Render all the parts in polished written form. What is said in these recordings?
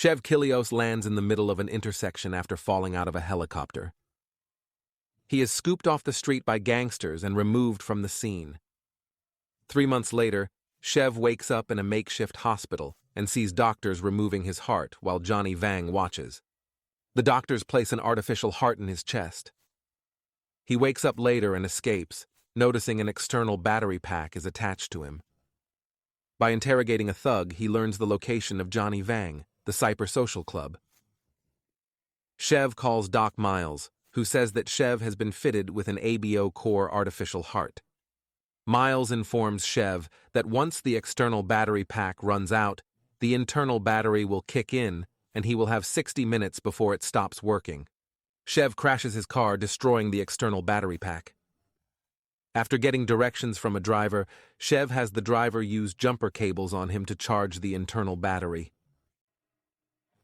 Chev Kilios lands in the middle of an intersection after falling out of a helicopter. He is scooped off the street by gangsters and removed from the scene. 3 months later, Chev wakes up in a makeshift hospital and sees doctors removing his heart while Johnny Vang watches. The doctors place an artificial heart in his chest. He wakes up later and escapes, noticing an external battery pack is attached to him. By interrogating a thug, he learns the location of Johnny Vang, the Cyper Social Club. Chev calls Doc Miles, who says that Chev has been fitted with an ABO core artificial heart. Miles informs Chev that once the external battery pack runs out, the internal battery will kick in and he will have 60 minutes before it stops working. Chev crashes his car, destroying the external battery pack. After getting directions from a driver, Chev has the driver use jumper cables on him to charge the internal battery.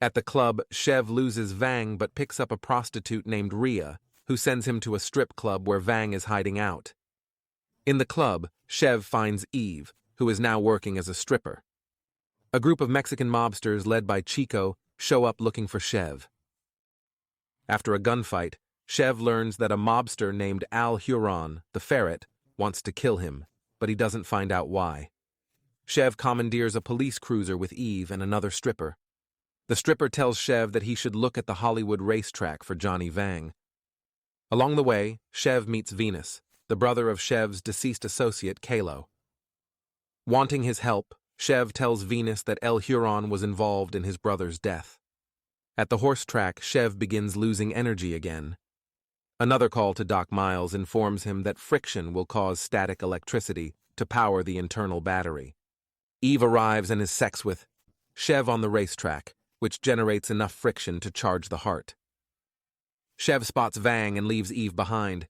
At the club, Chev loses Vang but picks up a prostitute named Rhea, who sends him to a strip club where Vang is hiding out. In the club, Chev finds Eve, who is now working as a stripper. A group of Mexican mobsters led by Chico show up looking for Chev. After a gunfight, Chev learns that a mobster named Al Huron, the Ferret, wants to kill him, but he doesn't find out why. Chev commandeers a police cruiser with Eve and another stripper. The stripper tells Chev that he should look at the Hollywood racetrack for Johnny Vang. Along the way, Chev meets Venus, the brother of Chev's deceased associate Kalo. Wanting his help, Chev tells Venus that El Huron was involved in his brother's death. At the horse track, Chev begins losing energy again. Another call to Doc Miles informs him that friction will cause static electricity to power the internal battery. Eve arrives and is sex with Chev on the racetrack, which generates enough friction to charge the heart. Chev spots Vang and leaves Eve behind.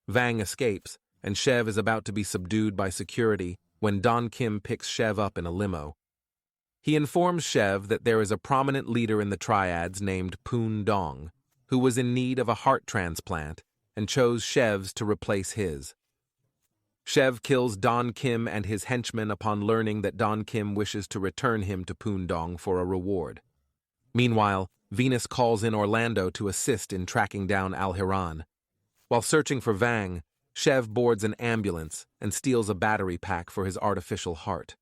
Vang escapes, and Chev is about to be subdued by security when Don Kim picks Chev up in a limo. He informs Chev that there is a prominent leader in the triads named Poon Dong, who was in need of a heart transplant and chose Chev's to replace his. Chev kills Don Kim and his henchmen upon learning that Don Kim wishes to return him to Poon Dong for a reward. Meanwhile, Venus calls in Orlando to assist in tracking down Al Hiran. While searching for Vang, Chev boards an ambulance and steals a battery pack for his artificial heart.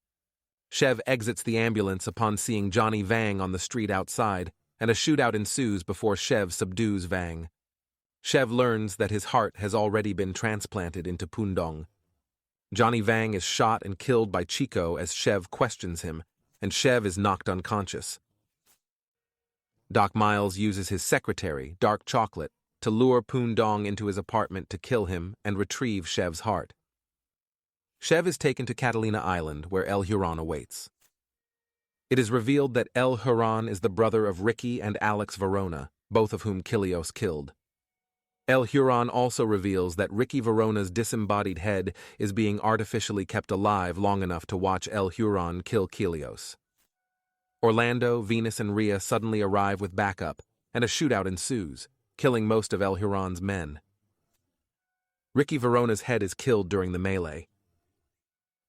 Chev exits the ambulance upon seeing Johnny Vang on the street outside, and a shootout ensues before Chev subdues Vang. Chev learns that his heart has already been transplanted into Poon Dong. Johnny Vang is shot and killed by Chico as Chev questions him, and Chev is knocked unconscious. Doc Miles uses his secretary, Dark Chocolate, to lure Poon Dong into his apartment to kill him and retrieve Chev's heart. Chev is taken to Catalina Island, where El Huron awaits. It is revealed that El Huron is the brother of Ricky and Alex Verona, both of whom Kilios killed. El Huron also reveals that Ricky Verona's disembodied head is being artificially kept alive long enough to watch El Huron kill Kilios. Orlando, Venus, and Rhea suddenly arrive with backup, and a shootout ensues, killing most of El Huron's men. Ricky Verona's head is killed during the melee.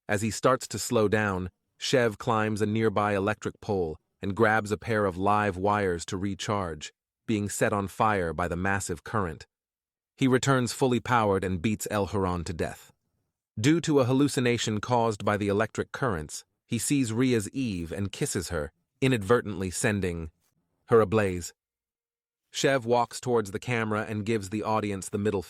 As he starts to slow down, Chev climbs a nearby electric pole and grabs a pair of live wires to recharge, being set on fire by the massive current. He returns fully powered and beats El Huron to death. Due to a hallucination caused by the electric currents, he sees Rhea's Eve and kisses her, inadvertently sending her ablaze. Chev walks towards the camera and gives the audience the middle